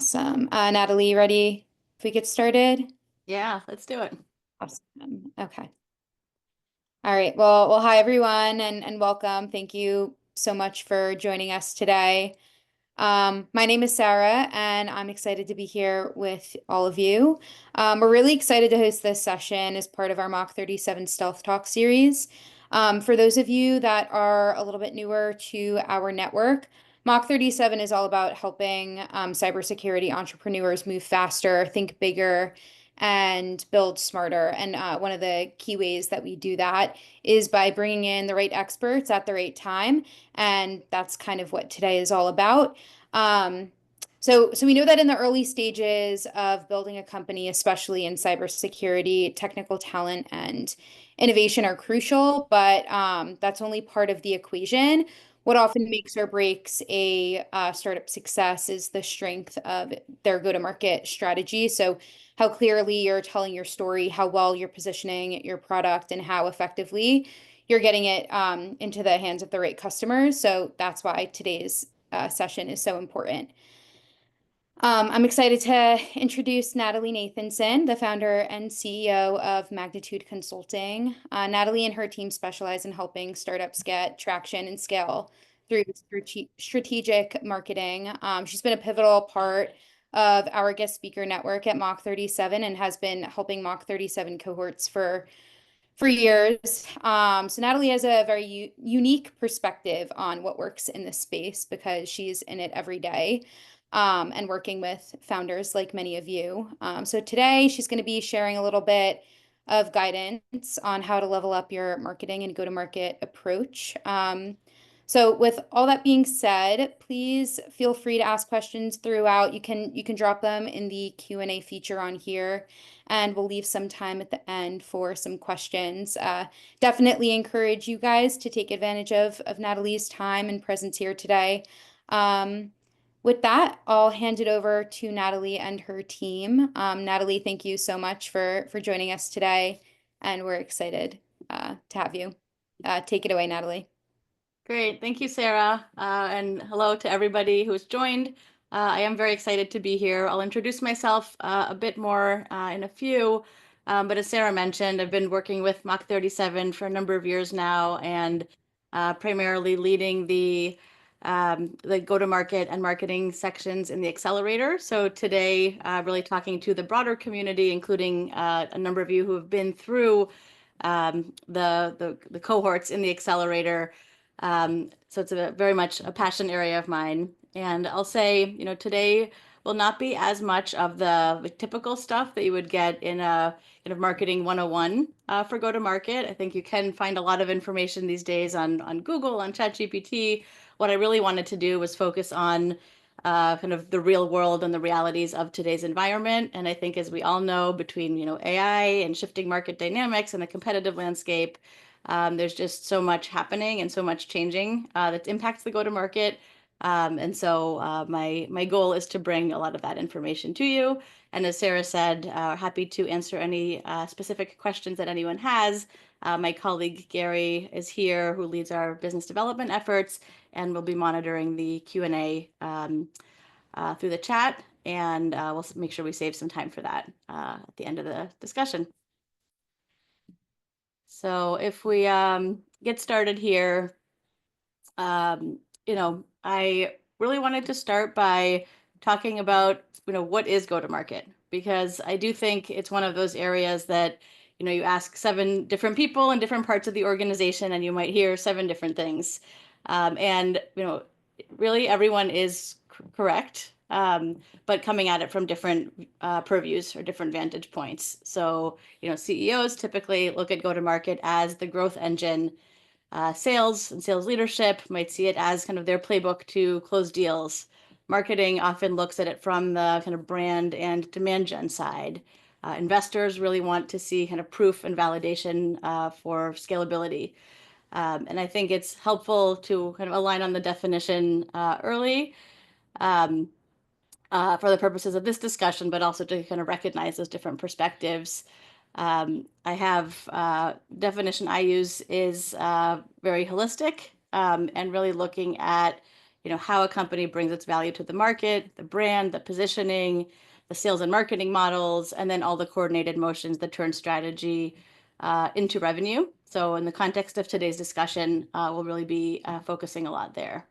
Awesome. Natalie, ready if we get started? Yeah, let's do it. Awesome. Okay. All right. Well, hi everyone and welcome. Thank you so much for joining us today. My name is Sarah and I'm excited to be here with all of you. We're really excited to host this session as part of our Mach37 Stealth Talk series. For those of you that are a little bit newer to our network, Mach37 is all about helping cybersecurity entrepreneurs move faster, think bigger, and build smarter. And one of the key ways that we do that is by bringing in the right experts at the right time. And that's kind of what today is all about. So we know that in the early stages of building a company, especially in cybersecurity, technical talent and innovation are crucial, but that's only part of the equation. What often makes or breaks a startup success is the strength of their go-to-market strategy. So how clearly you're telling your story, how well you're positioning your product, and how effectively you're getting it into the hands of the right customers. So that's why today's session is so important. I'm excited to introduce Natalie Nathanson, the founder and CEO of Magnitude Consulting. Natalie and her team specialize in helping startups get traction and scale through strategic marketing. She's been a pivotal part of our guest speaker network at Mach37 and has been helping Mach37 cohorts for years. So Natalie has a very unique perspective on what works in this space because she's in it every day and working with founders like many of you. So today she's going to be sharing a little bit of guidance on how to level up your marketing and go-to-market approach. So with all that being said, please feel free to ask questions throughout. You can drop them in the Q&A feature on here, and we'll leave some time at the end for some questions. Definitely encourage you guys to take advantage of Natalie's time and presence here today. With that, I'll hand it over to Natalie and her team. Natalie, thank you so much for joining us today, and we're excited to have you. Take it away, Natalie. Great. Thank you, Sarah. And hello to everybody who has joined. I am very excited to be here. I'll introduce myself a bit more in a few. But as Sarah mentioned, I've been working with Mach37 for a number of years now and primarily leading the go-to-market and marketing sections in the accelerator. So today, really talking to the broader community, including a number of you who have been through the cohorts in the accelerator. So it's very much a passion area of mine. And I'll say, today will not be as much of the typical stuff that you would get in a kind of marketing 101 for go-to-market. I think you can find a lot of information these days on Google, on ChatGPT. What I really wanted to do was focus on kind of the real world and the realities of today's environment. And I think, as we all know, between AI and shifting market dynamics and the competitive landscape, there's just so much happening and so much changing that impacts the go-to-market. And so my goal is to bring a lot of that information to you. And as Sarah said, happy to answer any specific questions that anyone has. My colleague Gary is here, who leads our business development efforts, and will be monitoring the Q&A through the chat. And we'll make sure we save some time for that at the end of the discussion. So if we get started here, I really wanted to start by talking about, what is go-to-market? Because I do think it's one of those areas that, you ask 7 different people in different parts of the organization and you might hear 7 different things. And, really everyone is correct, but coming at it from different purviews or different vantage points. So, CEOs typically look at go-to-market as the growth engine. Sales and sales leadership might see it as kind of their playbook to close deals. Marketing often looks at it from the kind of brand and demand gen side. Investors really want to see kind of proof and validation for scalability. And I think it's helpful to kind of align on the definition early for the purposes of this discussion, but also to kind of recognize those different perspectives. I have definition I use is very holistic and really looking at how a company brings its value to the market, the brand, the positioning, the sales and marketing models, and then all the coordinated motions that turn strategy into revenue. So in the context of today's discussion, we'll really be focusing a lot there.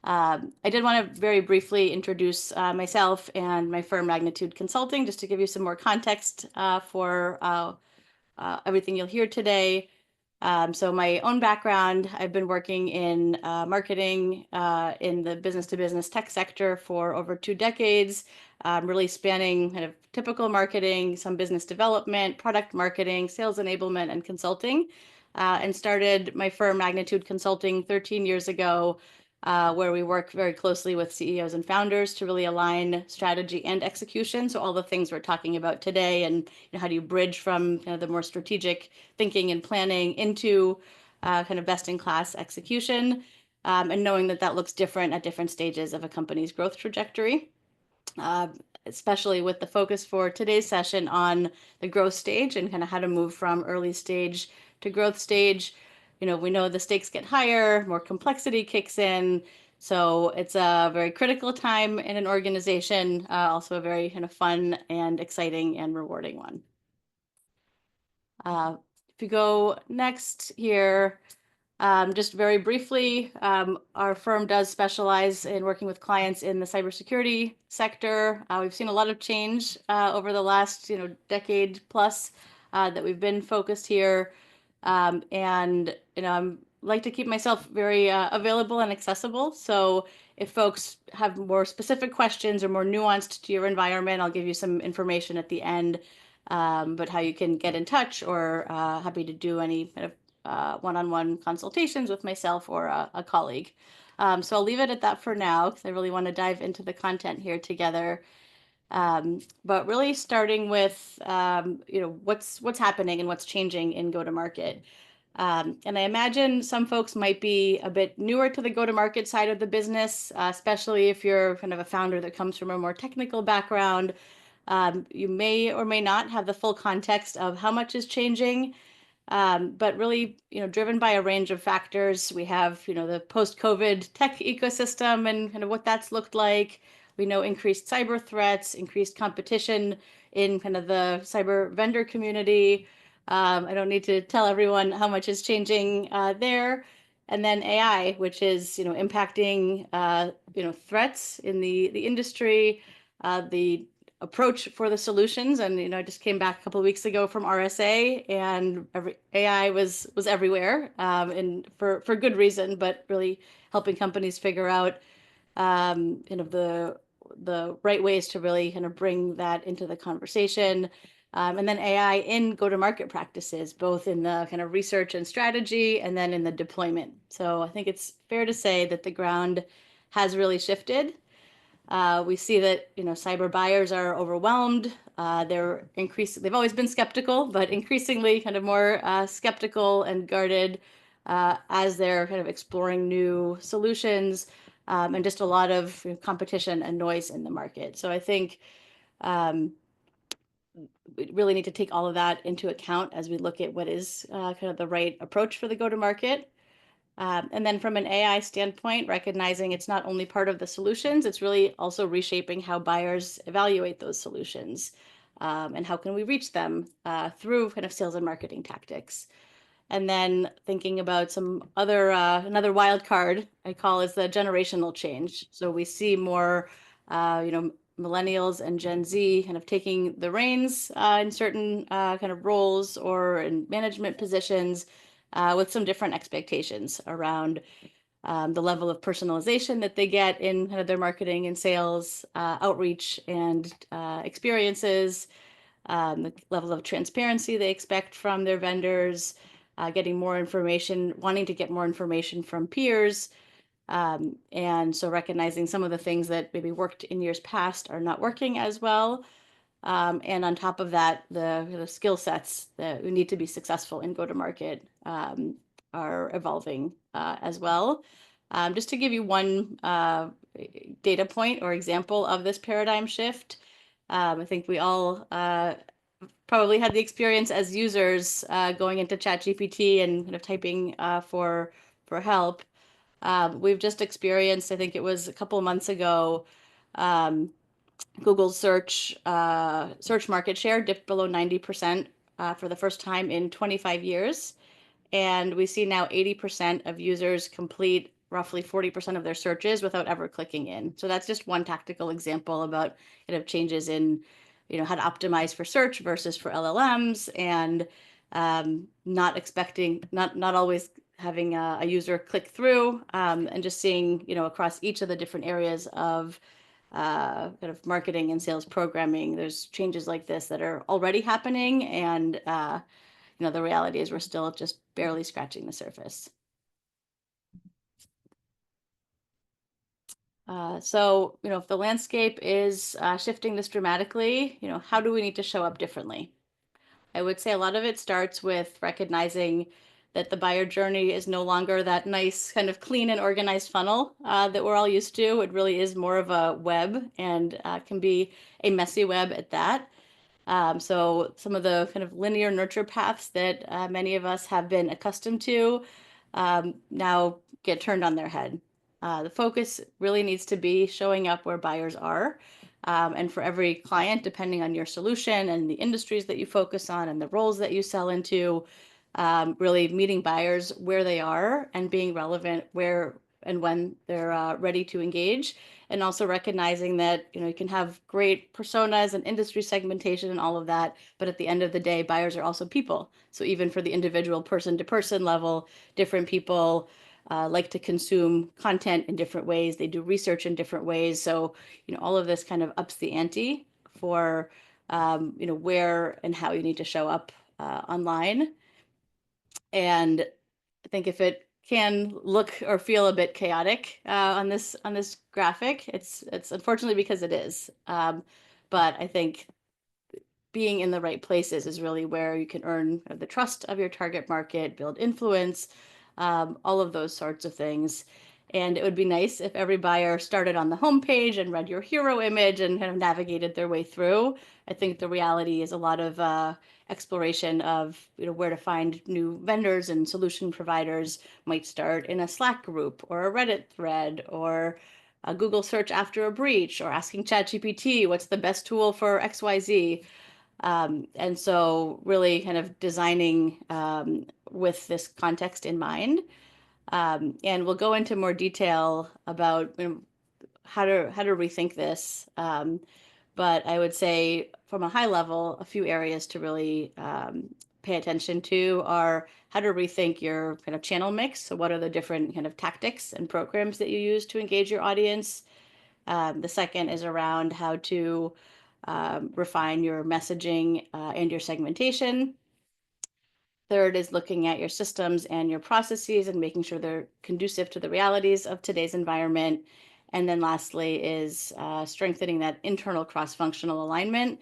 I did want to very briefly introduce myself and my firm Magnitude Consulting, just to give you some more context for everything you'll hear today. So my own background, I've been working in marketing in the business-to-business tech sector for over 2 decades, really spanning kind of typical marketing, some business development, product marketing, sales enablement, and consulting, and started my firm Magnitude Consulting 13 years ago, where we work very closely with CEOs and founders to really align strategy and execution. So all the things we're talking about today, and how do you bridge from kind of the more strategic thinking and planning into kind of best-in-class execution, and knowing that that looks different at different stages of a company's growth trajectory. Especially with the focus for today's session on the growth stage and kind of how to move from early stage to growth stage. We know the stakes get higher, more complexity kicks in. So it's a very critical time in an organization, also a very kind of fun and exciting and rewarding one. If you go next here, just very briefly, our firm does specialize in working with clients in the cybersecurity sector. We've seen a lot of change over the last decade plus that we've been focused here. And I like to keep myself very available and accessible. So if folks have more specific questions or more nuanced to your environment, I'll give you some information at the end. But how you can get in touch, or happy to do any kind of one-on-one consultations with myself or a colleague. So I'll leave it at that for now, because I really want to dive into the content here together. But really starting with what's happening and what's changing in go-to-market. And I imagine some folks might be a bit newer to the go-to-market side of the business, especially if you're kind of a founder that comes from a more technical background. You may or may not have the full context of how much is changing. But really, driven by a range of factors. We have, the post-COVID tech ecosystem and kind of what that's looked like. We know increased cyber threats, increased competition in kind of the cyber vendor community. I don't need to tell everyone how much is changing there. And then AI, which is, impacting, threats in the industry, the approach for the solutions. And I just came back a couple of weeks ago from RSA, and AI was everywhere, and for good reason, but really helping companies figure out kind of the right ways to really kind of bring that into the conversation. And then AI in go-to-market practices, both in the kind of research and strategy, and then in the deployment. So I think it's fair to say that the ground has really shifted. We see that cyber buyers are overwhelmed. They've always been skeptical, but increasingly kind of more skeptical and guarded as they're kind of exploring new solutions, and just a lot of competition and noise in the market. So I think we really need to take all of that into account as we look at what is kind of the right approach for the go-to-market. And then from an AI standpoint, recognizing it's not only part of the solutions, it's really also reshaping how buyers evaluate those solutions, and how can we reach them through kind of sales and marketing tactics. And then thinking about some other, another wild card I call is the generational change. So we see more, millennials and Gen Z kind of taking the reins in certain kind of roles or in management positions, with some different expectations around the level of personalization that they get in kind of their marketing and sales outreach and experiences, the level of transparency they expect from their vendors, getting more information, wanting to get more information from peers. And so recognizing some of the things that maybe worked in years past are not working as well. And on top of that, the skill sets that we need to be successful in go-to-market are evolving as well. Just to give you one data point or example of this paradigm shift, I think we all probably had the experience as users going into ChatGPT and kind of typing for help. We've just experienced, I think it was a couple of months ago, Google's search market share dipped below 90% for the first time in 25 years. And we see now 80% of users complete roughly 40% of their searches without ever clicking in. So that's just one tactical example about changes in how to optimize for search versus for LLMs, and not always having a user click through, and just seeing across each of the different areas of kind of marketing and sales programming, there's changes like this that are already happening, and the reality is we're still just barely scratching the surface. So, if the landscape is shifting this dramatically, how do we need to show up differently? I would say a lot of it starts with recognizing that the buyer journey is no longer that nice kind of clean and organized funnel that we're all used to. It really is more of a web, and can be a messy web at that. So some of the kind of linear nurture paths that many of us have been accustomed to now get turned on their head. The focus really needs to be showing up where buyers are. And for every client, depending on your solution and the industries that you focus on and the roles that you sell into, really meeting buyers where they are and being relevant where and when they're ready to engage. And also recognizing that you can have great personas and industry segmentation and all of that, but at the end of the day, buyers are also people. So even for the individual person to person level, different people like to consume content in different ways. They do research in different ways. So all of this kind of ups the ante for where and how you need to show up online. And I think if it can look or feel a bit chaotic on this graphic, it's unfortunately because it is. But I think being in the right places is really where you can earn the trust of your target market, build influence, all of those sorts of things. And it would be nice if every buyer started on the homepage and read your hero image and kind of navigated their way through. I think the reality is a lot of exploration of where to find new vendors and solution providers might start in a Slack group or a Reddit thread or a Google search after a breach, or asking ChatGPT what's the best tool for XYZ. And so really kind of designing with this context in mind. And we'll go into more detail about how to rethink this. But I would say from a high level, a few areas to really pay attention to are how to rethink your kind of channel mix. So what are the different kind of tactics and programs that you use to engage your audience? The second is around how to refine your messaging and your segmentation. Third is looking at your systems and your processes and making sure they're conducive to the realities of today's environment. And then lastly is strengthening that internal cross-functional alignment,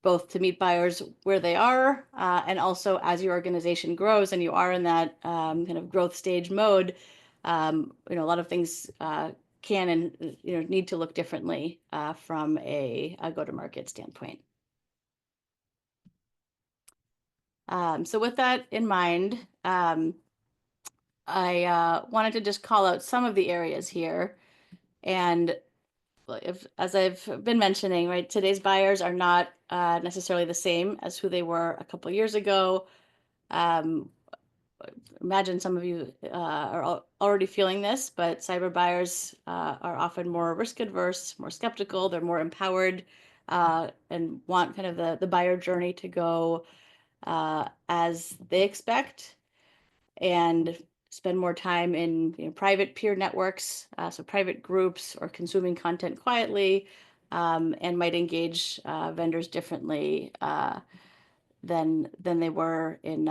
both to meet buyers where they are, and also as your organization grows and you are in that kind of growth stage mode, a lot of things can and need to look differently from a go-to-market standpoint. So with that in mind, I wanted to just call out some of the areas here. And as I've been mentioning, right, today's buyers are not necessarily the same as who they were a couple years ago. Imagine some of you are already feeling this, but cyber buyers are often more risk adverse, more skeptical, they're more empowered, and want kind of the buyer journey to go as they expect, and spend more time in private peer networks, so private groups, or consuming content quietly, and might engage vendors differently than they were in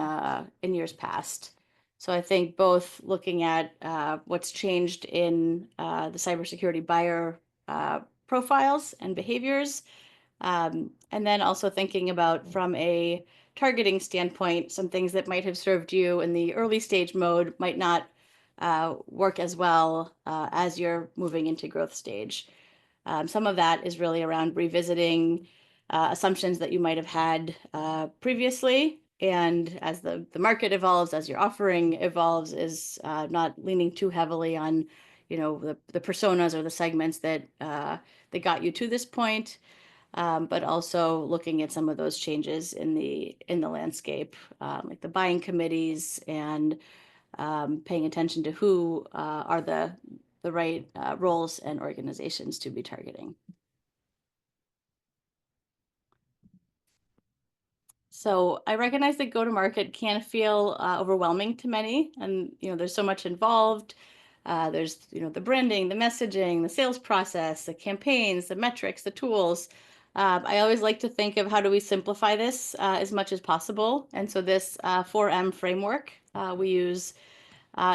years past. So I think both looking at what's changed in the cybersecurity buyer profiles and behaviors, and then also thinking about from a targeting standpoint, some things that might have served you in the early stage mode might not work as well as you're moving into growth stage. Some of that is really around revisiting assumptions that you might have had previously, And as the market evolves, as your offering evolves, is not leaning too heavily on, the personas or the segments that got you to this point, but also looking at some of those changes in the landscape, like the buying committees, and paying attention to who are the right roles and organizations to be targeting. So I recognize that go-to-market can feel overwhelming to many, and there's so much involved. There's the branding, the messaging, the sales process, the campaigns, the metrics, the tools. I always like to think of how do we simplify this as much as possible. And so this 4M framework we use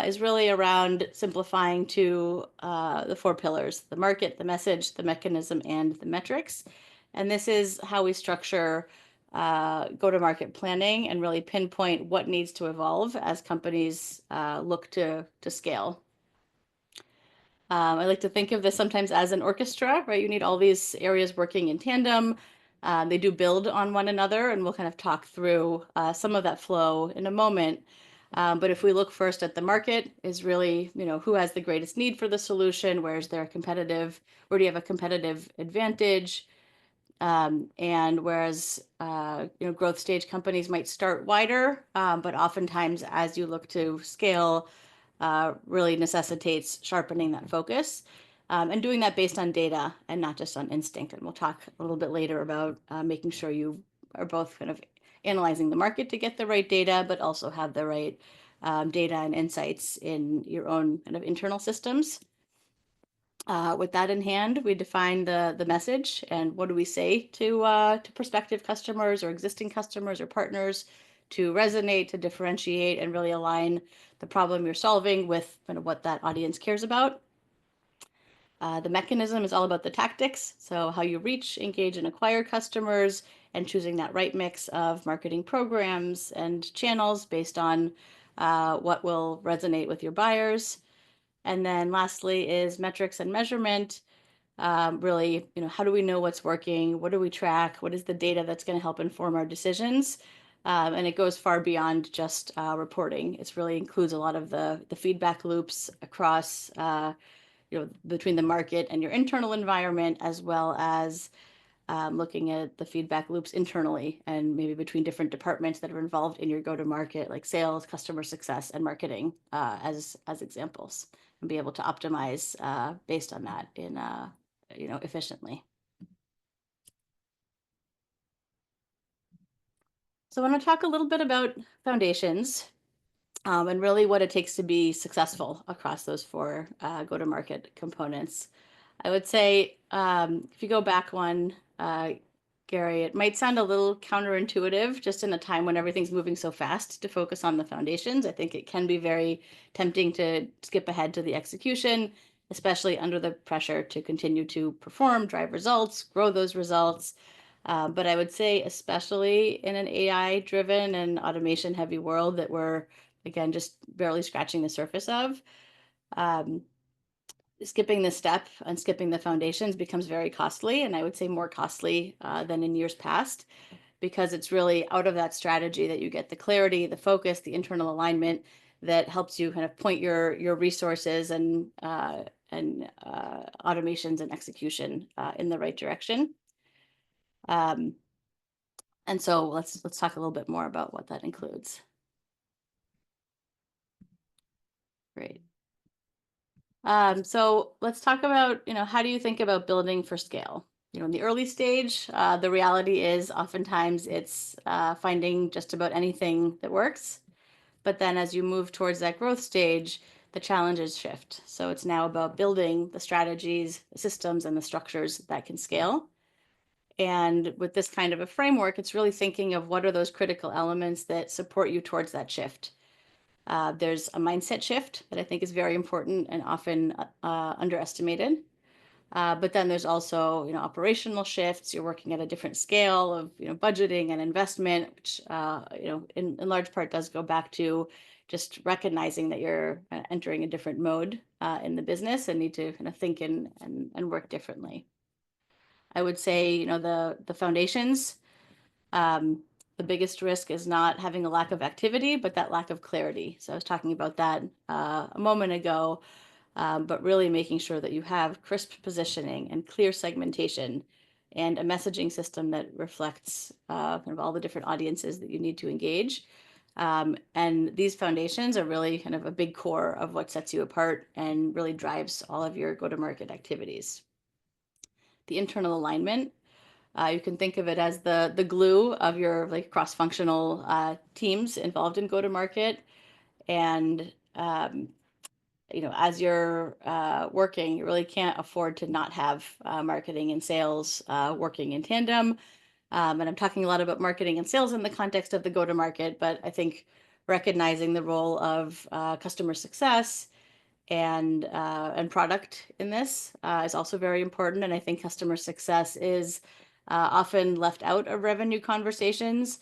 is really around simplifying to the 4 pillars: the market, the message, the mechanism, and the metrics. And this is how we structure go-to-market planning and really pinpoint what needs to evolve as companies look to scale. I like to think of this sometimes as an orchestra, right? You need all these areas working in tandem. They do build on one another, and we'll kind of talk through some of that flow in a moment. But if we look first at the market, is really, who has the greatest need for the solution? Where do you have a competitive advantage? And whereas, growth stage companies might start wider, but oftentimes as you look to scale, really necessitates sharpening that focus, and doing that based on data and not just on instinct. And we'll talk a little bit later about making sure you are both kind of analyzing the market to get the right data, but also have the right data and insights in your own kind of internal systems. With that in hand, we define the message and what do we say to prospective customers or existing customers or partners to resonate, to differentiate, and really align the problem you're solving with kind of what that audience cares about. The mechanism is all about the tactics, so how you reach, engage, and acquire customers, and choosing that right mix of marketing programs and channels based on what will resonate with your buyers. And then lastly is metrics and measurement. Really, how do we know what's working? What do we track? What is the data that's going to help inform our decisions? And it goes far beyond just reporting. It really includes a lot of the feedback loops across, between the market and your internal environment, as well as looking at the feedback loops internally and maybe between different departments that are involved in your go-to-market, like sales, customer success, and marketing, as examples, and be able to optimize based on that in efficiently. So I want to talk a little bit about foundations, and really what it takes to be successful across those 4 go-to-market components. I would say, if you go back one, Gary, it might sound a little counterintuitive just in a time when everything's moving so fast to focus on the foundations. I think it can be very tempting to skip ahead to the execution, especially under the pressure to continue to perform, drive results, grow those results. But I would say, especially in an AI-driven and automation-heavy world that we're, again, just barely scratching the surface of, skipping this step and skipping the foundations becomes very costly, and I would say more costly than in years past, because it's really out of that strategy that you get the clarity, the focus, the internal alignment that helps you kind of point your resources and automations and execution in the right direction. And so let's talk a little bit more about what that includes. Great. So let's talk about, how do you think about building for scale? In the early stage, the reality is oftentimes it's finding just about anything that works. But then as you move towards that growth stage, the challenges shift. So it's now about building the strategies, the systems, and the structures that can scale. And with this kind of a framework, it's really thinking of what are those critical elements that support you towards that shift. There's a mindset shift that I think is very important and often underestimated. But then there's also, operational shifts. You're working at a different scale of, budgeting and investment, which, in large part does go back to just recognizing that you're entering a different mode in the business and need to kind of think and work differently. I would say, the foundations, the the biggest risk is not having a lack of activity, but that lack of clarity. So I was talking about that a moment ago, but really making sure that you have crisp positioning and clear segmentation and a messaging system that reflects kind of all the different audiences that you need to engage. And these foundations are really kind of a big core of what sets you apart and really drives all of your go-to-market activities. The internal alignment, you can think of it as the glue of your like cross-functional teams involved in go-to-market. And as you're working, you really can't afford to not have marketing and sales working in tandem. And I'm talking a lot about marketing and sales in the context of the go-to-market, but I think recognizing the role of customer success and product in this is also very important. And I think customer success is often left out of revenue conversations,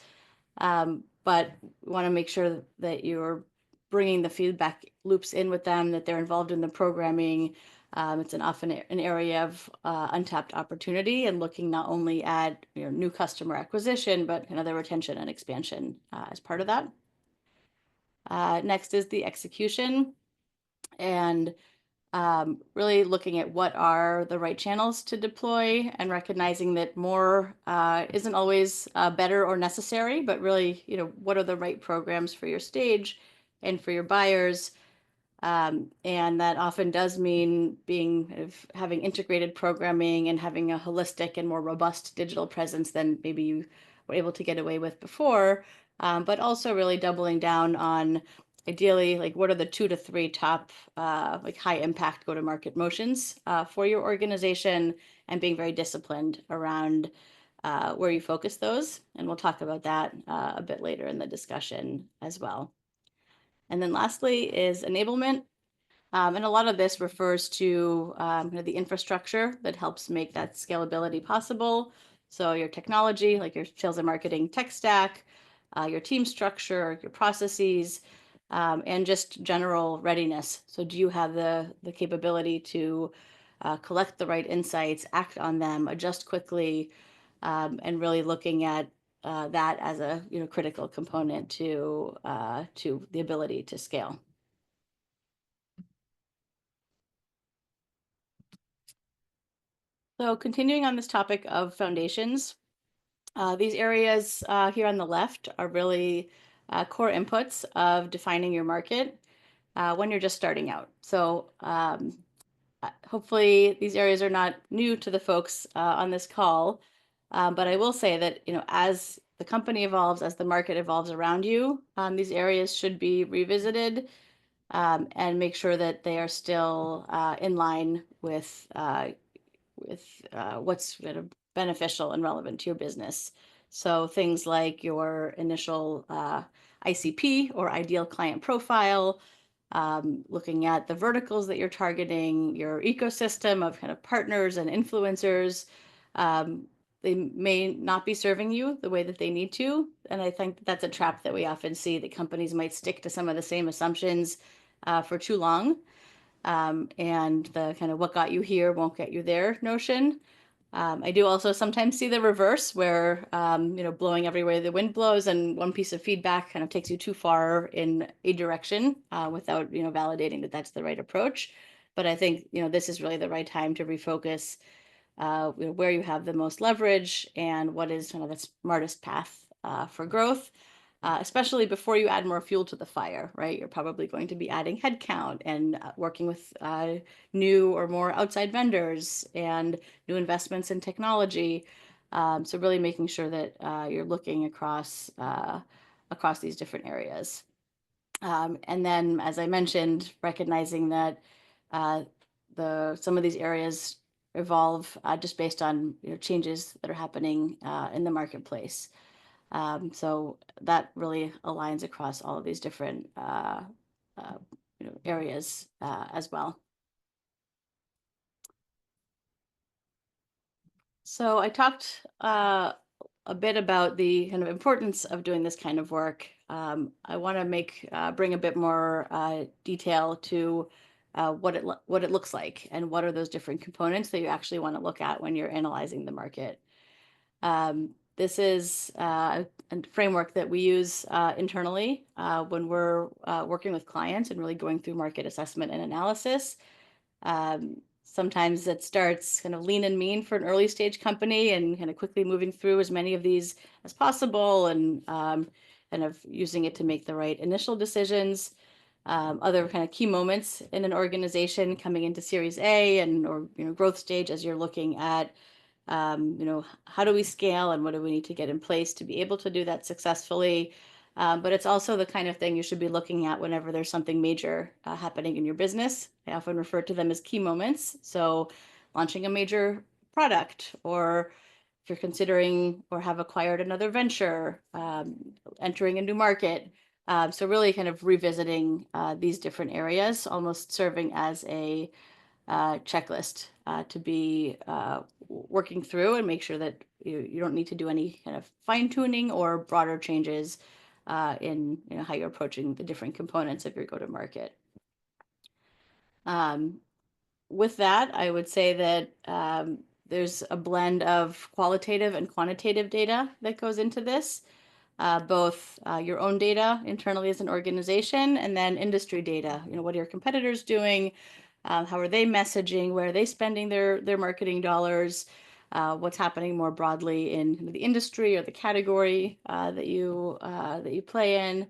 but we want to make sure that you're bringing the feedback loops in with them, that they're involved in the programming. It's often an area of untapped opportunity, and looking not only at new customer acquisition, but kind of the retention and expansion as part of that. Next is the execution, and really looking at what are the right channels to deploy, and recognizing that more isn't always better or necessary, but really, what are the right programs for your stage and for your buyers. And that often does mean having integrated programming and having a holistic and more robust digital presence than maybe you were able to get away with before. But also really doubling down on ideally, like, what are the 2 to 3 top like high impact go-to-market motions for your organization, and being very disciplined around where you focus those. And we'll talk about that a bit later in the discussion as well. And then lastly is enablement. And a lot of this refers to the infrastructure that helps make that scalability possible. So your technology, like your sales and marketing tech stack, your team structure, your processes, and just general readiness. So do you have the capability to collect the right insights, act on them, adjust quickly, and really looking at that as a critical component to the ability to scale. So continuing on this topic of foundations, these areas here on the left are really core inputs of defining your market when you're just starting out. So hopefully these areas are not new to the folks on this call, but I will say that as the company evolves, as the market evolves around you, these areas should be revisited and make sure that they are still in line with what's beneficial and relevant to your business. So things like your initial ICP or ideal client profile, looking at the verticals that you're targeting, your ecosystem of kind of partners and influencers. They may not be serving you the way that they need to. And I think that's a trap that we often see, that companies might stick to some of the same assumptions for too long. And the kind of what got you here won't get you there notion. I do also sometimes see the reverse, where blowing every way the wind blows, and one piece of feedback kind of takes you too far in a direction without validating that that's the right approach. But I think this is really the right time to refocus where you have the most leverage and what is kind of the smartest path for growth. Especially before you add more fuel to the fire, right? You're probably going to be adding headcount and working with new or more outside vendors and new investments in technology. So really making sure that you're looking across these different areas. And then, as I mentioned, recognizing that some of these areas evolve just based on changes that are happening in the marketplace. So that really aligns across all of these different areas as well. So I talked a bit about the kind of importance of doing this kind of work. I want to bring a bit more detail to what it looks like, and what are those different components that you actually want to look at when you're analyzing the market. This is a framework that we use internally when we're working with clients and really going through market assessment and analysis. Sometimes it starts kind of lean and mean for an early stage company and kind of quickly moving through as many of these as possible and kind of using it to make the right initial decisions. Other kind of key moments in an organization coming into Series A and or growth stage as you're looking at how do we scale and what do we need to get in place to be able to do that successfully. But it's also the kind of thing you should be looking at whenever there's something major happening in your business. I often refer to them as key moments. So launching a major product, or if you're considering or have acquired another venture, entering a new market. So really kind of revisiting these different areas, almost serving as a checklist to be working through and make sure that you don't need to do any kind of fine tuning or broader changes in how you're approaching the different components of your go-to-market. With that, I would say that there's a blend of qualitative and quantitative data that goes into this. Both your own data internally as an organization and then industry data. What are your competitors doing? How are they messaging? Where are they spending their marketing dollars? What's happening more broadly in the industry or the category that you play in?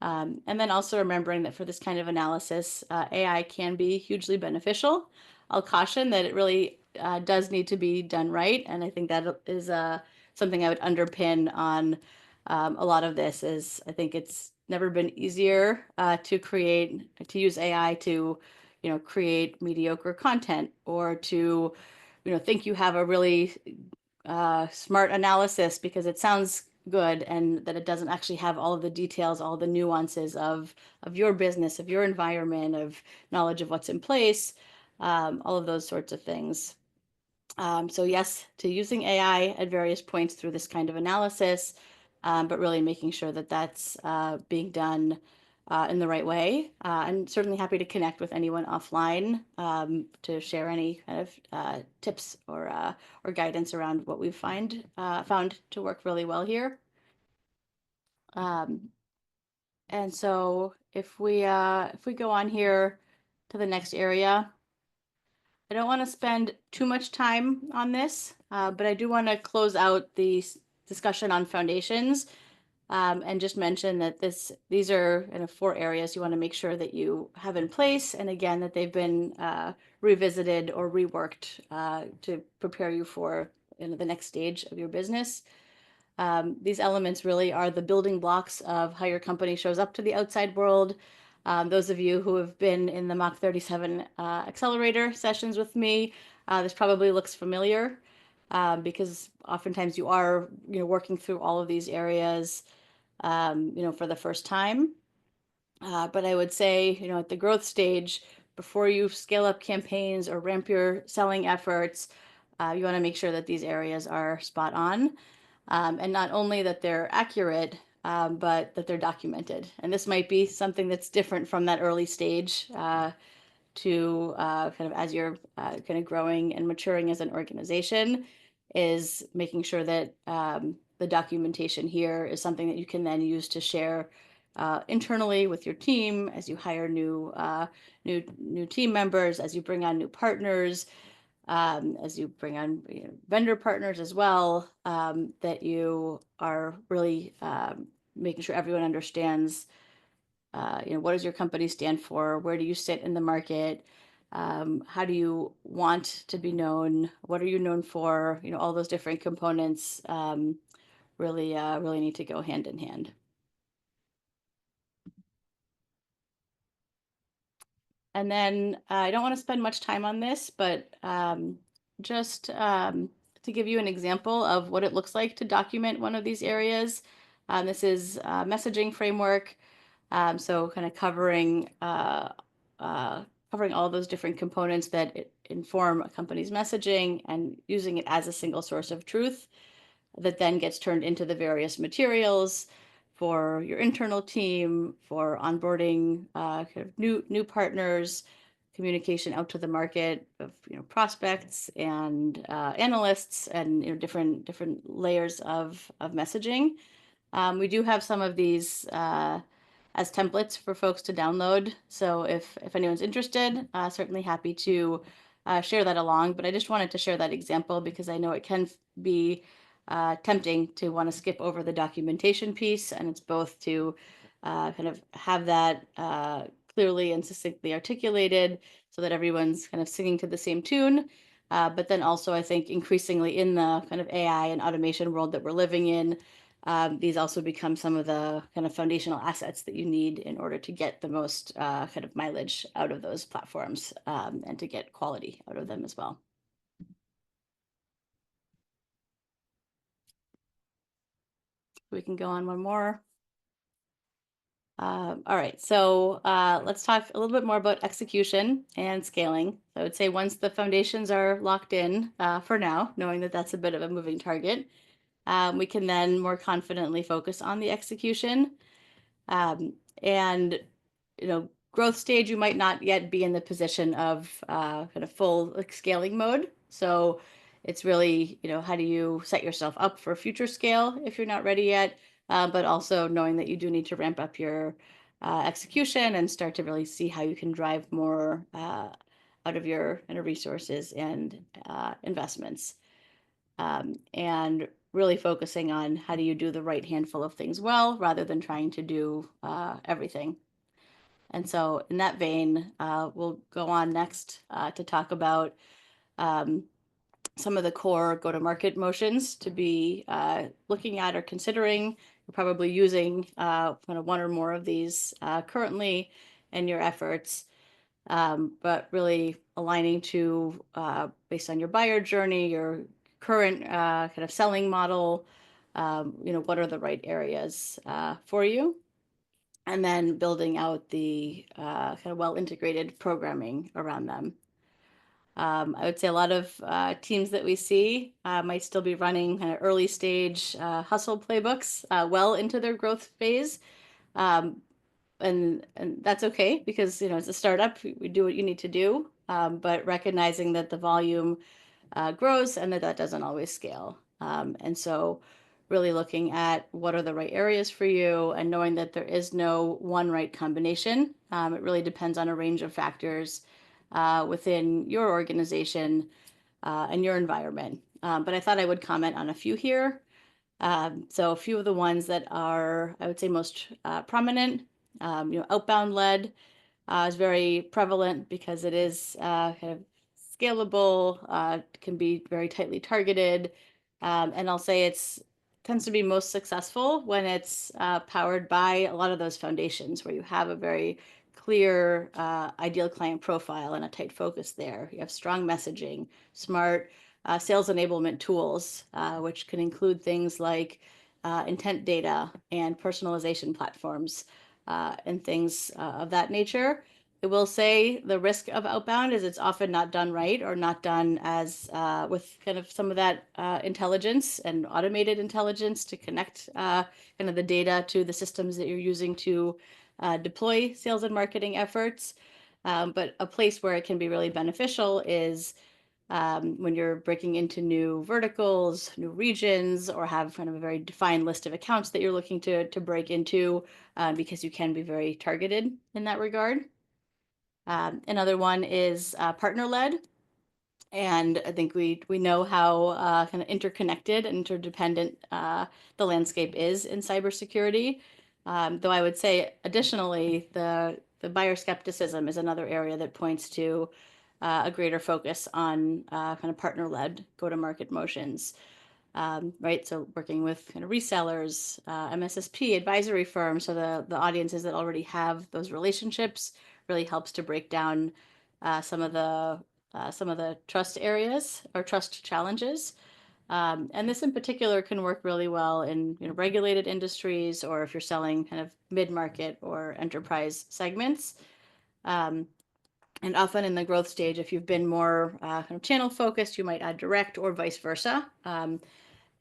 And then also remembering that for this kind of analysis, AI can be hugely beneficial. I'll caution that it really does need to be done right, and I think that is something I would underpin on a lot of this. Is I think it's never been easier to use AI to create mediocre content or to think you have a really smart analysis because it sounds good and that it doesn't actually have all of the details, all the nuances of your business, of your environment, of knowledge of what's in place, all of those sorts of things. So yes, to using AI at various points through this kind of analysis, but really making sure that that's being done in the right way. I'm certainly happy to connect with anyone offline to share any kind of tips or guidance around what we've found to work really well here. And so if we go on here to the next area, I don't want to spend too much time on this, but I do want to close out the discussion on foundations and just mention that these are kind of 4 areas you want to make sure that you have in place, and again that they've been revisited or reworked to prepare you for the next stage of your business. These elements really are the building blocks of how your company shows up to the outside world. Those of you who have been in the Mach37 Accelerator sessions with me, this probably looks familiar because oftentimes you are working through all of these areas for the first time. But I would say, at the growth stage, before you scale up campaigns or ramp your selling efforts, you want to make sure that these areas are spot on. And not only that they're accurate, but that they're documented. And this might be something that's different from that early stage to kind of as you're kind of growing and maturing as an organization, is making sure that the documentation here is something that you can then use to share internally with your team as you hire new team members, as you bring on new partners, as you bring on vendor partners as well, that you are really making sure everyone understands, what does your company stand for? Where do you sit in the market? How do you want to be known? What are you known for? All those different components really need to go hand in hand. And then I don't want to spend much time on this, but just to give you an example of what it looks like to document one of these areas. This is a messaging framework. So kind of covering all those different components that inform a company's messaging and using it as a single source of truth that then gets turned into the various materials for your internal team, for onboarding kind of new partners, communication out to the market of prospects and analysts and different layers of messaging. We do have some of these as templates for folks to download. So if anyone's interested, certainly happy to share that along. But I just wanted to share that example because I know it can be tempting to want to skip over the documentation piece, and it's both to kind of have that clearly and succinctly articulated so that everyone's kind of singing to the same tune. But then also, I think increasingly in the kind of AI and automation world that we're living in, these also become some of the kind of foundational assets that you need in order to get the most kind of mileage out of those platforms and to get quality out of them as well. We can go on one more. All right, so let's talk a little bit more about execution and scaling. So I would say once the foundations are locked in for now, knowing that that's a bit of a moving target, we can then more confidently focus on the execution. And growth stage, you might not yet be in the position of kind of full scaling mode. So it's really, how do you set yourself up for future scale if you're not ready yet, but also knowing that you do need to ramp up your execution and start to really see how you can drive more out of your kind of resources and investments. And really focusing on how do you do the right handful of things well, rather than trying to do everything. And so in that vein, we'll go on next to talk about some of the core go-to-market motions to be looking at or considering. You're probably using kind of one or more of these currently in your efforts, but really aligning to based on your buyer journey, your current kind of selling model, what are the right areas for you? And then building out the kind of well-integrated programming around them. I would say a lot of teams that we see might still be running kind of early stage hustle playbooks well into their growth phase. And that's okay because, it's a startup, we do what you need to do, but recognizing that the volume grows and that doesn't always scale. And so really looking at what are the right areas for you and knowing that there is no one right combination. It really depends on a range of factors within your organization and your environment. But I thought I would comment on a few here. So a few of the ones that are, I would say, most prominent, outbound led is very prevalent because it is kind of scalable, can be very tightly targeted. And I'll say it's tends to be most successful when it's powered by a lot of those foundations where you have a very clear ideal client profile and a tight focus there. You have strong messaging, smart sales enablement tools, which can include things like intent data and personalization platforms and things of that nature. I will say the risk of outbound is it's often not done right or not done as with kind of some of that intelligence and automated intelligence to connect kind of the data to the systems that you're using to deploy sales and marketing efforts. But a place where it can be really beneficial is when you're breaking into new verticals, new regions, or have kind of a very defined list of accounts that you're looking to break into because you can be very targeted in that regard. Another one is partner-led. And I think we know how kind of interconnected and interdependent the landscape is in cybersecurity. Though I would say additionally, the buyer skepticism is another area that points to a greater focus on kind of partner-led go-to-market motions. Right, so working with kind of resellers, MSSP, advisory firms, so the audiences that already have those relationships really helps to break down some of the trust areas or trust challenges. And this in particular can work really well in regulated industries or if you're selling kind of mid-market or enterprise segments. And often in the growth stage, if you've been more kind of channel focused, you might add direct or vice versa.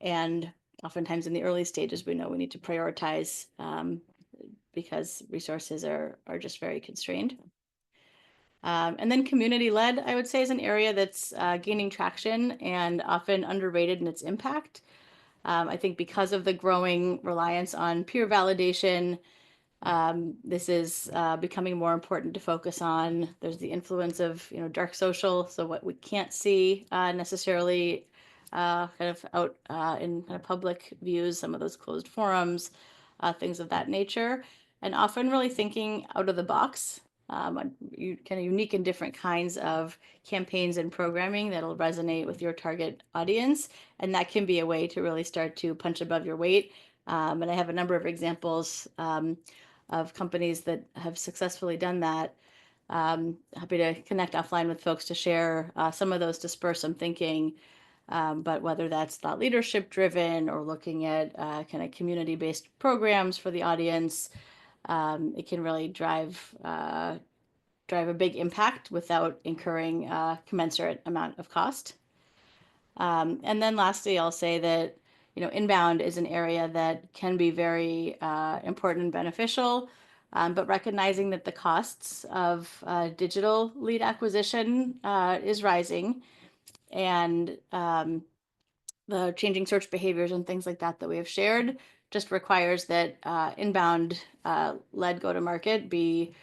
And oftentimes in the early stages, we know we need to prioritize because resources are just very constrained. And then community-led, I would say, is an area that's gaining traction and often underrated in its impact. I think because of the growing reliance on peer validation, this is becoming more important to focus on. There's the influence of dark social, so what we can't see necessarily kind of out in kind of public views, some of those closed forums, things of that nature, and often really thinking out of the box. Kind of unique and different kinds of campaigns and programming that'll resonate with your target audience, and that can be a way to really start to punch above your weight. And I have a number of examples of companies that have successfully done that. Happy to connect offline with folks to share some of those, to spur some thinking. But whether that's thought leadership driven or looking at kind of community-based programs for the audience, it can really drive a big impact without incurring a commensurate amount of cost. And then lastly, I'll say that inbound is an area that can be very important and beneficial, but recognizing that the costs of digital lead acquisition is rising, and the changing search behaviors and things like that we have shared just requires that inbound led go-to-market be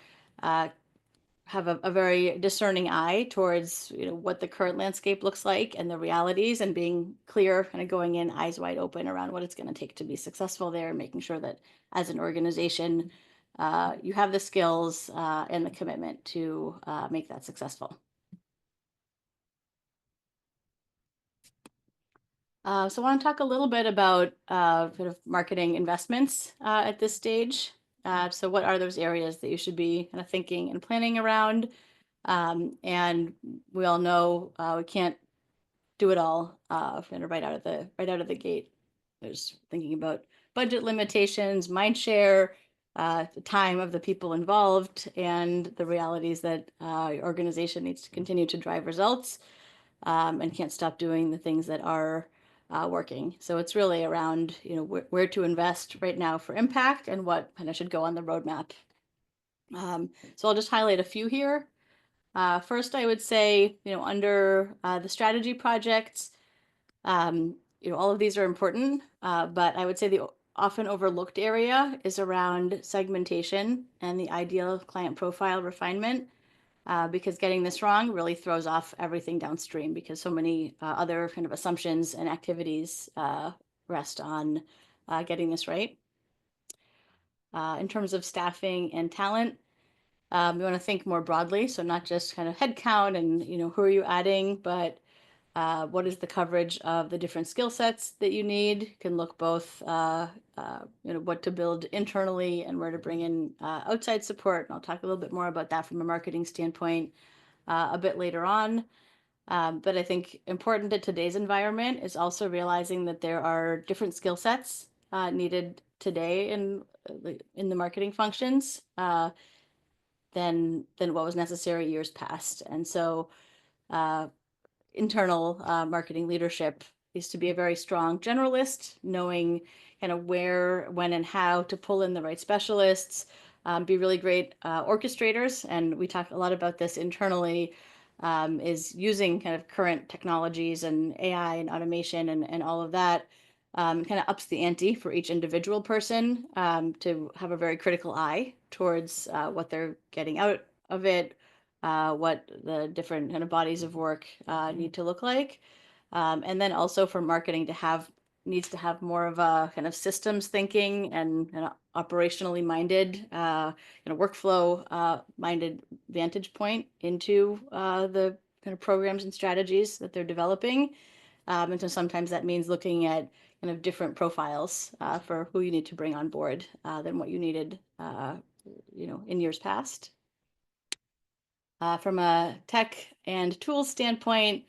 have a very discerning eye towards what the current landscape looks like and the realities, and being clear, kind of going in eyes wide open around what it's going to take to be successful there, and making sure that as an organization you have the skills and the commitment to make that successful. So I want to talk a little bit about sort of marketing investments at this stage. So what are those areas that you should be kind of thinking and planning around? And we all know we can't do it all kind of right out of the gate. There's thinking about budget limitations, mind share, the time of the people involved, and the realities that your organization needs to continue to drive results, and can't stop doing the things that are working. So it's really around where to invest right now for impact and what kind of should go on the roadmap. So I'll just highlight a few here. First, I would say, under the strategy projects, all of these are important, but I would say the often overlooked area is around segmentation and the ideal client profile refinement, because getting this wrong really throws off everything downstream, because so many other kind of assumptions and activities rest on getting this right. In terms of staffing and talent, you want to think more broadly, so not just kind of headcount and who are you adding, but what is the coverage of the different skill sets that you need. Can look both what to build internally and where to bring in outside support. And I'll talk a little bit more about that from a marketing standpoint a bit later on. But I think important to today's environment is also realizing that there are different skill sets needed today in the marketing functions than what was necessary years past. And so internal marketing leadership is to be a very strong generalist, knowing kind of where, when, and how to pull in the right specialists, be really great orchestrators. And we talk a lot about this internally, is using kind of current technologies and AI and automation and all of that, kind of ups the ante for each individual person, to have a very critical eye towards what they're getting out of it, what the different kind of bodies of work need to look like. And then also for marketing needs to have more of a kind of systems thinking and operationally minded, workflow minded vantage point into the kind of programs and strategies that they're developing. And so sometimes that means looking at kind of different profiles for who you need to bring on board than what you needed, in years past. From a tech and tools standpoint,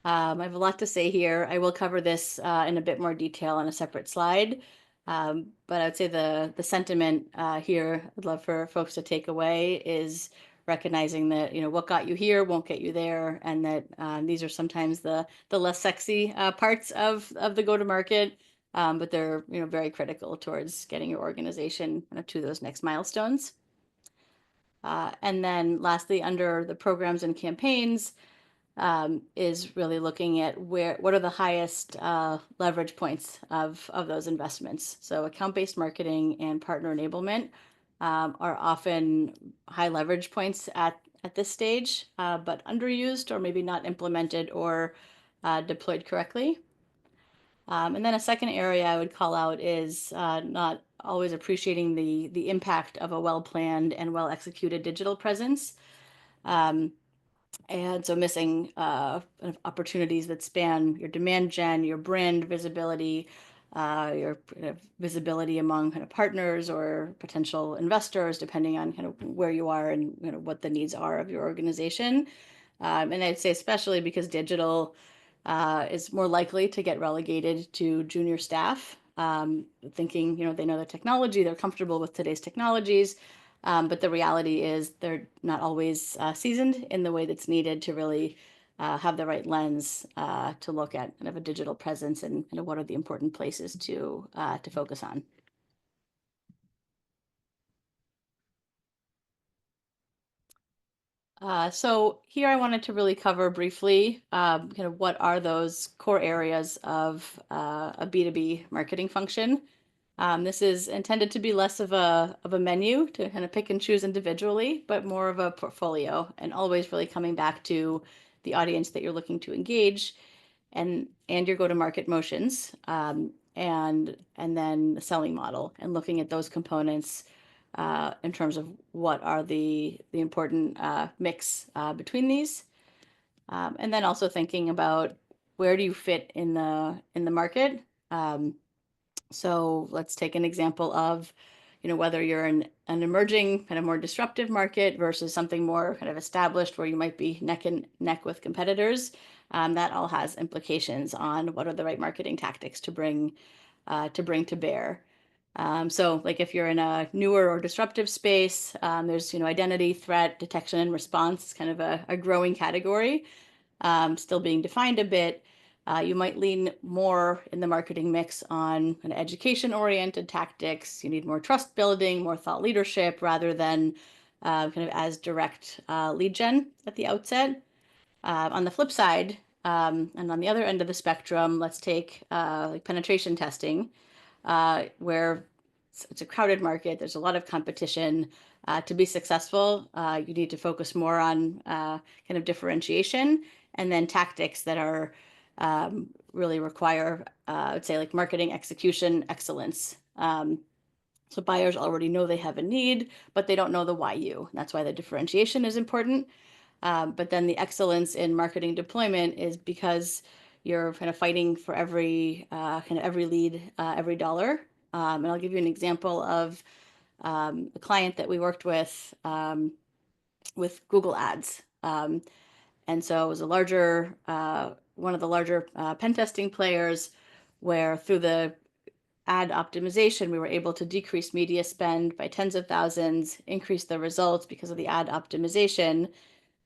I have a lot to say here. I will cover this in a bit more detail on a separate slide. But I'd say the sentiment here I'd love for folks to take away is recognizing that what got you here won't get you there, and that these are sometimes the less sexy parts of the go-to-market, but they're very critical towards getting your organization to those next milestones. And then lastly, under the programs and campaigns, is really looking at what are the highest leverage points of those investments. So account-based marketing and partner enablement are often high leverage points at this stage, but underused or maybe not implemented or deployed correctly. And then a second area I would call out is not always appreciating the impact of a well-planned and well-executed digital presence. And so missing opportunities that span your demand gen, your brand visibility, your visibility among kind of partners or potential investors, depending on kind of where you are and what the needs are of your organization. And I'd say especially because digital is more likely to get relegated to junior staff, thinking, they know the technology, they're comfortable with today's technologies, but the reality is they're not always seasoned in the way that's needed to really have the right lens to look at kind of a digital presence and kind of what are the important places to focus on. So here I wanted to really cover briefly kind of what are those core areas of a B2B marketing function. This is intended to be less of a menu to kind of pick and choose individually, but more of a portfolio, and always really coming back to the audience that you're looking to engage and your go-to-market motions, and then the selling model, and looking at those components in terms of what are the important mix between these, and then also thinking about where do you fit in the market. So let's take an example of, whether you're in an emerging kind of more disruptive market versus something more kind of established where you might be neck and neck with competitors. That all has implications on what are the right marketing tactics to bring to bear. So like if you're in a newer or disruptive space, there's, identity, threat, detection, and response, kind of a growing category, still being defined a bit. You might lean more in the marketing mix on an education-oriented tactics. You need more trust building, more thought leadership, rather than kind of as direct lead gen at the outset. On the flip side, and on the other end of the spectrum, let's take like penetration testing, where it's a crowded market. There's a lot of competition. To be successful, you need to focus more on kind of differentiation, and then tactics that are really require, I would say, like marketing execution excellence. So buyers already know they have a need, but they don't know the why you. That's why the differentiation is important. But then the excellence in marketing deployment is because you're kind of fighting for every lead, every dollar. And I'll give you an example of a client that we worked with Google Ads. And so it was one of the larger pen testing players, where through the ad optimization, we were able to decrease media spend by tens of thousands, increase the results because of the ad optimization.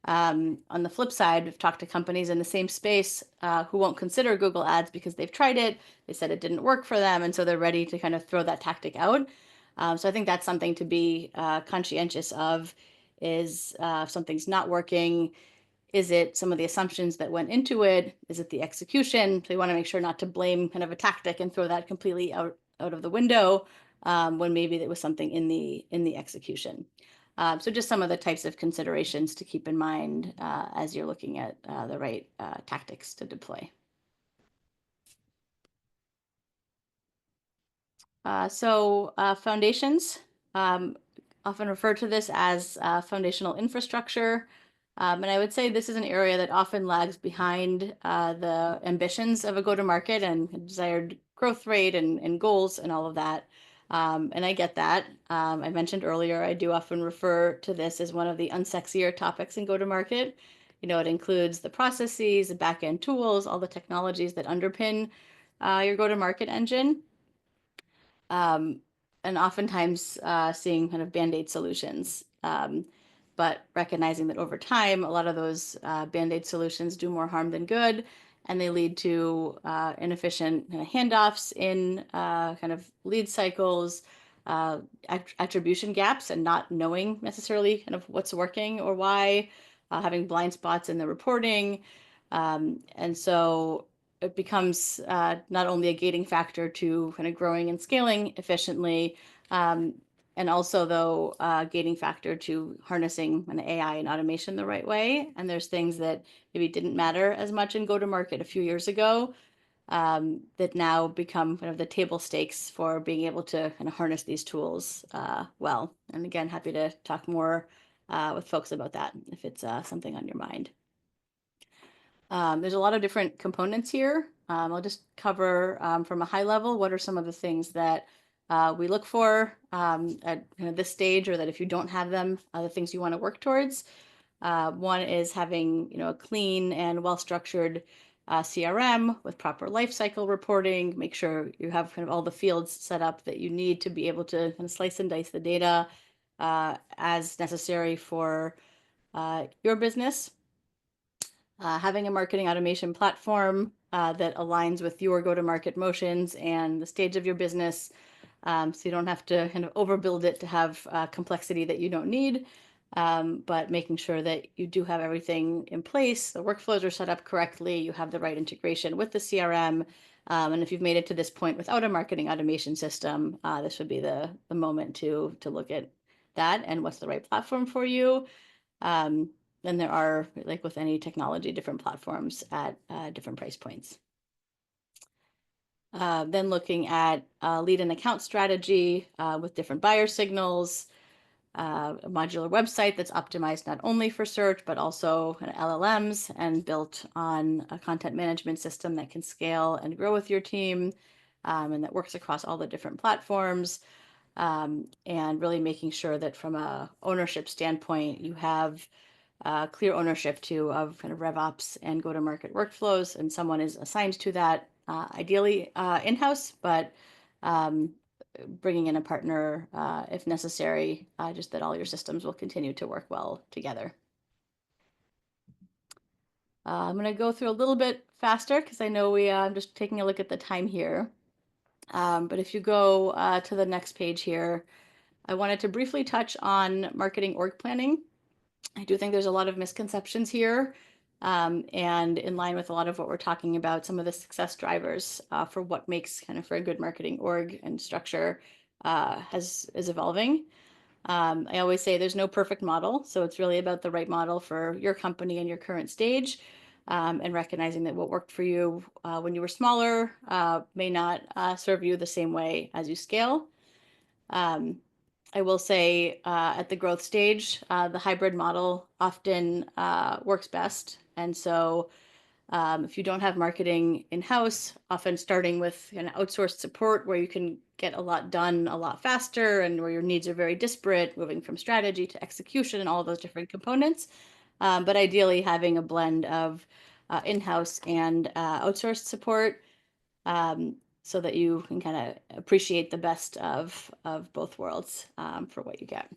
On the flip side, we've talked to companies in the same space who won't consider Google Ads because they've tried it. They said it didn't work for them, and so they're ready to kind of throw that tactic out. So I think that's something to be conscientious of, is if something's not working, is it some of the assumptions that went into it? Is it the execution? So you want to make sure not to blame kind of a tactic and throw that completely out of the window when maybe there was something in the execution. So just some of the types of considerations to keep in mind as you're looking at the right tactics to deploy. So foundations, often refer to this as foundational infrastructure. And I would say this is an area that often lags behind the ambitions of a go-to-market and desired growth rate and goals and all of that. And I get that. I mentioned earlier, I do often refer to this as one of the unsexier topics in go-to-market. It includes the processes, the back-end tools, all the technologies that underpin your go-to-market engine. And oftentimes seeing kind of band-aid solutions, but recognizing that over time, a lot of those band-aid solutions do more harm than good, and they lead to inefficient kind of handoffs in kind of lead cycles, attribution gaps and not knowing necessarily kind of what's working or why, having blind spots in the reporting. And so it becomes not only a gating factor to kind of growing and scaling efficiently, and also though gating factor to harnessing an AI and automation the right way. And there's things that maybe didn't matter as much in go-to-market a few years ago, that now become kind of the table stakes for being able to kind of harness these tools well. And again, happy to talk more with folks about that if it's something on your mind. There's a lot of different components here. I'll just cover from a high level what are some of the things that we look for at this stage, or that if you don't have them, the things you want to work towards. One is having a clean and well-structured CRM with proper lifecycle reporting. Make sure you have kind of all the fields set up that you need to be able to kind of slice and dice the data as necessary for your business. Having a marketing automation platform that aligns with your go-to-market motions and the stage of your business, so you don't have to kind of overbuild it to have complexity that you don't need, but making sure that you do have everything in place, the workflows are set up correctly, you have the right integration with the CRM, and if you've made it to this point without a marketing automation system, this would be the moment to look at that and what's the right platform for you. Then there are, like with any technology, different platforms at different price points. Then looking at lead and account strategy with different buyer signals, a modular website that's optimized not only for search, but also kind of LLMs and built on a content management system that can scale and grow with your team, and that works across all the different platforms. And really making sure that from a ownership standpoint, you have clear ownership too of kind of RevOps and go-to-market workflows, and someone is assigned to that, ideally in-house, but bringing in a partner if necessary, just that all your systems will continue to work well together. I'm going to go through a little bit faster because I know I'm just taking a look at the time here. But if you go to the next page here, I wanted to briefly touch on marketing org planning. I do think there's a lot of misconceptions here, and in line with a lot of what we're talking about, some of the success drivers for what makes kind of for a good marketing org and structure is evolving. I always say there's no perfect model, so it's really about the right model for your company and your current stage, and recognizing that what worked for you when you were smaller may not serve you the same way as you scale. I will say at the growth stage, the hybrid model often works best. And so if you don't have marketing in-house, often starting with an outsourced support where you can get a lot done a lot faster and where your needs are very disparate, moving from strategy to execution and all those different components. But ideally having a blend of in-house and outsourced support, so that you can kind of appreciate the best of both worlds for what you get.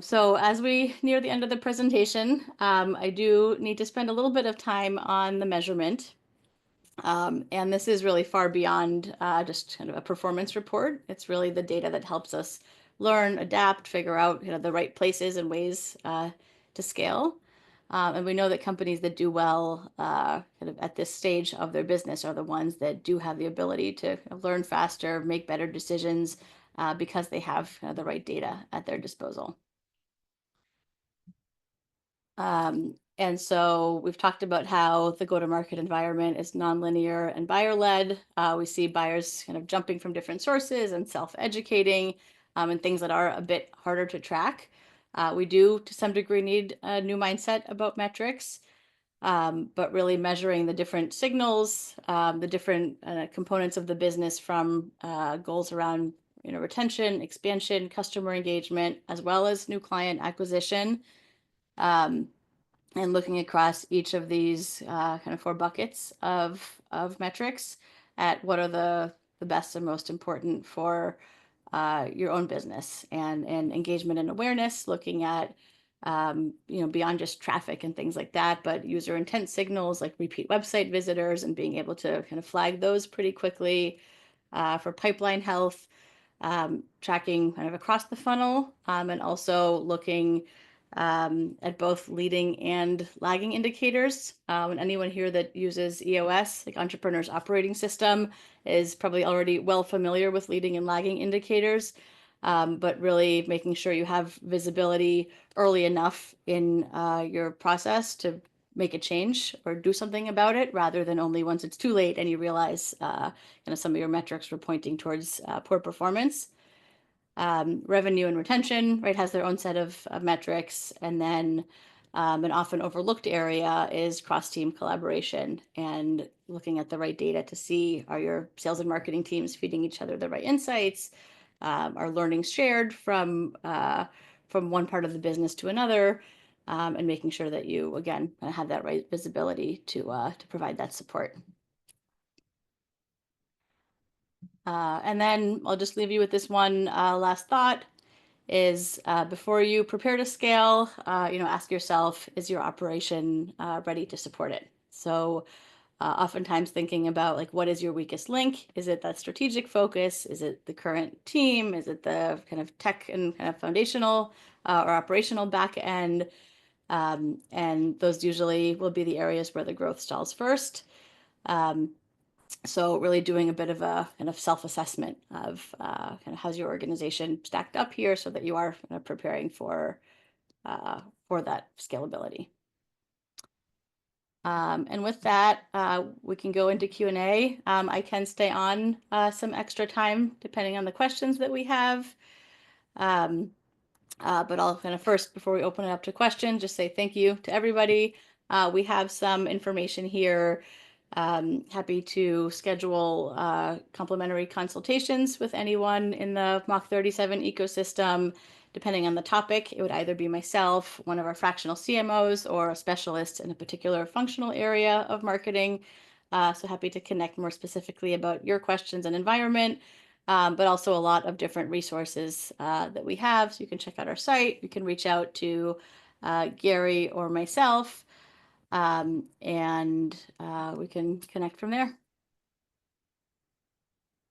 So as we near the end of the presentation, I do need to spend a little bit of time on the measurement. And this is really far beyond just kind of a performance report. It's really the data that helps us learn, adapt, figure out the right places and ways to scale. And we know that companies that do well kind of at this stage of their business are the ones that do have the ability to learn faster, make better decisions because they have the right data at their disposal. And so we've talked about how the go-to-market environment is nonlinear and buyer-led. We see buyers kind of jumping from different sources and self-educating, and things that are a bit harder to track. We do, to some degree, need a new mindset about metrics, but really measuring the different signals, the different components of the business from goals around retention, expansion, customer engagement, as well as new client acquisition. And looking across each of these kind of 4 buckets of metrics at what are the best and most important for your own business, and engagement and awareness, looking at beyond just traffic and things like that, but user intent signals like repeat website visitors and being able to kind of flag those pretty quickly. For pipeline health, tracking kind of across the funnel, and also looking at both leading and lagging indicators. And anyone here that uses EOS, like Entrepreneur's Operating System, is probably already well familiar with leading and lagging indicators, but really making sure you have visibility early enough in your process to make a change or do something about it, rather than only once it's too late and you realize some of your metrics were pointing towards poor performance. Revenue and retention, right, has their own set of metrics. And then an often overlooked area is cross-team collaboration and looking at the right data to see, are your sales and marketing teams feeding each other the right insights? Are learnings shared from one part of the business to another? And making sure that you, again, have that right visibility to provide that support. And then I'll just leave you with this one last thought is before you prepare to scale, ask yourself, is your operation ready to support it? So oftentimes thinking about like, what is your weakest link? Is it that strategic focus? Is it the current team? Is it the kind of tech and kind of foundational or operational back end? And those usually will be the areas where the growth stalls first. So really doing a bit of a kind of self-assessment of kind of how's your organization stacked up here so that you are kind of preparing for that scalability. And with that, we can go into Q&A. I can stay on some extra time depending on the questions that we have. But I'll kind of first, before we open it up to questions, just say thank you to everybody. We have some information here. Happy to schedule complimentary consultations with anyone in the Mach37 ecosystem. Depending on the topic, it would either be myself, one of our fractional CMOs, or a specialist in a particular functional area of marketing. So happy to connect more specifically about your questions and environment, but also a lot of different resources that we have. So you can check out our site. You can reach out to Gary or myself, and we can connect from there.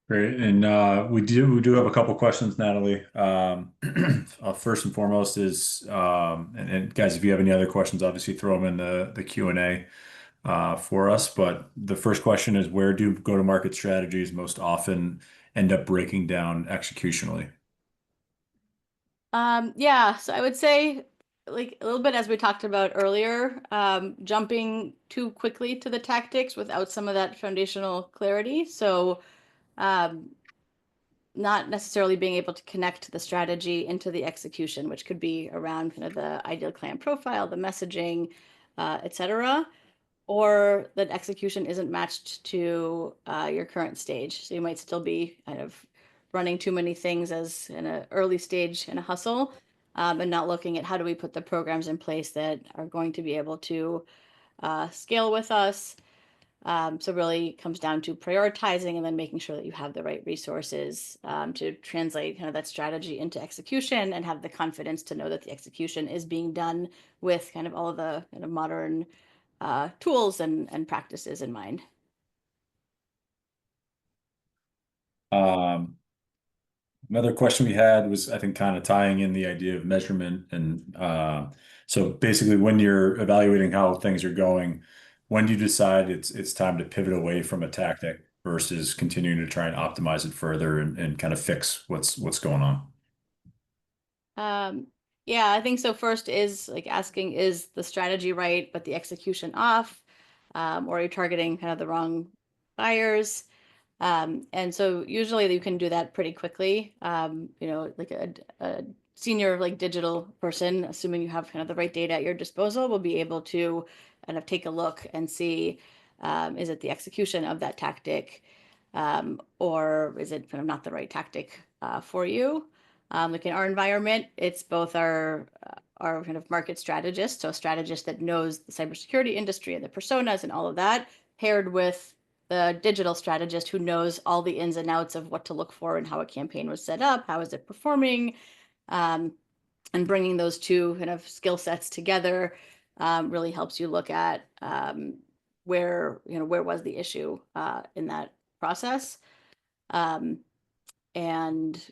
Great. And we do have a couple questions, Natalie. First and foremost is, and guys, if you have any other questions, obviously throw them in the Q&A for us. But the first question is, where do go-to-market strategies most often end up breaking down executionally? Yeah, so I would say, like a little bit as we talked about earlier, jumping too quickly to the tactics without some of that foundational clarity. So not necessarily being able to connect the strategy into the execution, which could be around kind of the ideal client profile, the messaging, etc., or that execution isn't matched to your current stage. So you might still be kind of running too many things as in an early stage in a hustle, and not looking at how do we put the programs in place that are going to be able to scale with us. So really comes down to prioritizing and then making sure that you have the right resources to translate kind of that strategy into execution and have the confidence to know that the execution is being done with kind of all of the kind of modern tools and practices in mind. Another question we had was, I think, kind of tying in the idea of measurement. And so basically, when you're evaluating how things are going, when do you decide it's time to pivot away from a tactic versus continuing to try and optimize it further and kind of fix what's going on? Yeah, I think so. First is like asking, is the strategy right, but the execution off? Or are you targeting kind of the wrong buyers? And so usually you can do that pretty quickly. Like a senior like digital person, assuming you have kind of the right data at your disposal, will be able to kind of take a look and see, is it the execution of that tactic, or is it kind of not the right tactic for you? Like in our environment, it's both our kind of market strategist, so a strategist that knows the cybersecurity industry and the personas and all of that, paired with the digital strategist who knows all the ins and outs of what to look for and how a campaign was set up, how is it performing, And bringing those two kind of skill sets together really helps you look at where was the issue in that process, and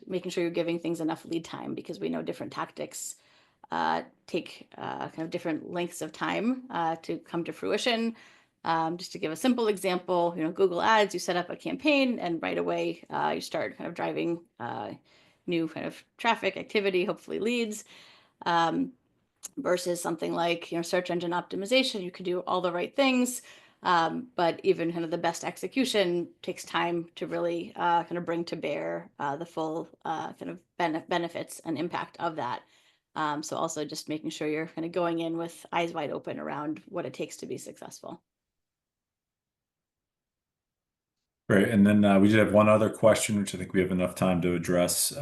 making sure you're giving things enough lead time, because we know different tactics take kind of different lengths of time to come to fruition. Just to give a simple example, Google Ads, you set up a campaign and right away you start kind of driving new kind of traffic activity, hopefully leads. Versus something like search engine optimization, you could do all the right things, but even kind of the best execution takes time to really kind of bring to bear the full kind of benefits and impact of that. So also just making sure you're kind of going in with eyes wide open around what it takes to be successful. Great. And then we did have one other question, which I think we have enough time to address.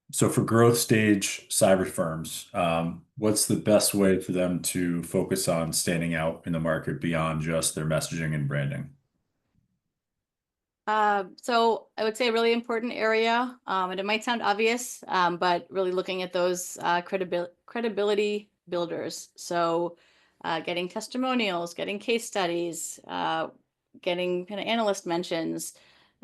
So for growth stage cyber firms, what's the best way for them to focus on standing out in the market beyond just their messaging and branding? So I would say a really important area, and it might sound obvious, but really looking at those credibility builders. So getting testimonials, getting case studies, getting kind of analyst mentions.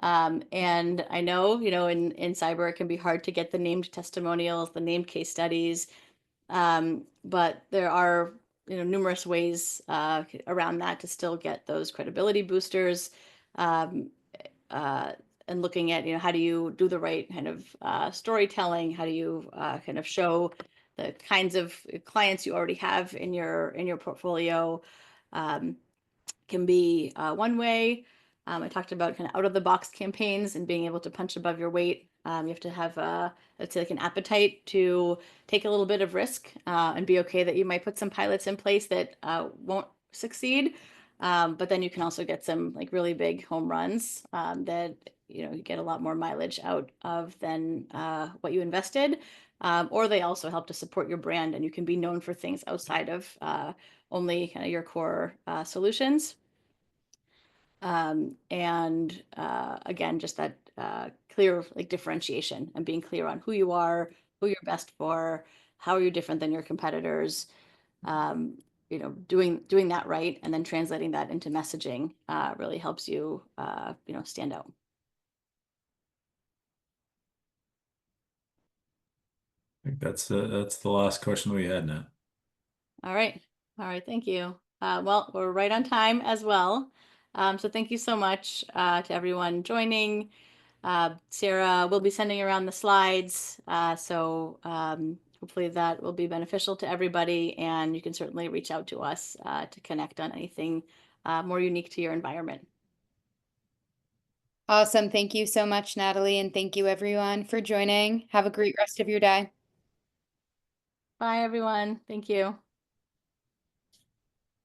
And I know, in cyber, it can be hard to get the named testimonials, the named case studies, but there are numerous ways around that to still get those credibility boosters. Um, and looking at how do you do the right kind of storytelling, how do you kind of show the kinds of clients you already have in your portfolio, can be one way. I talked about kind of out of the box campaigns and being able to punch above your weight. You have to have I'd say like an appetite to take a little bit of risk and be okay that you might put some pilots in place that won't succeed. But then you can also get some like really big home runs that you get a lot more mileage out of than what you invested. Or they also help to support your brand, and you can be known for things outside of only kind of your core solutions. And again, just that clear like differentiation and being clear on who you are, who you're best for, how are you different than your competitors. Um, doing that right and then translating that into messaging really helps you stand out. I think that's the last question we had, Nat. All right. Thank you. Well, we're right on time as well. So thank you so much to everyone joining. Sarah will be sending around the slides, so hopefully that will be beneficial to everybody, and you can certainly reach out to us to connect on anything more unique to your environment. Awesome. Thank you so much, Natalie, and thank you everyone for joining. Have a great rest of your day. Bye, everyone. Thank you.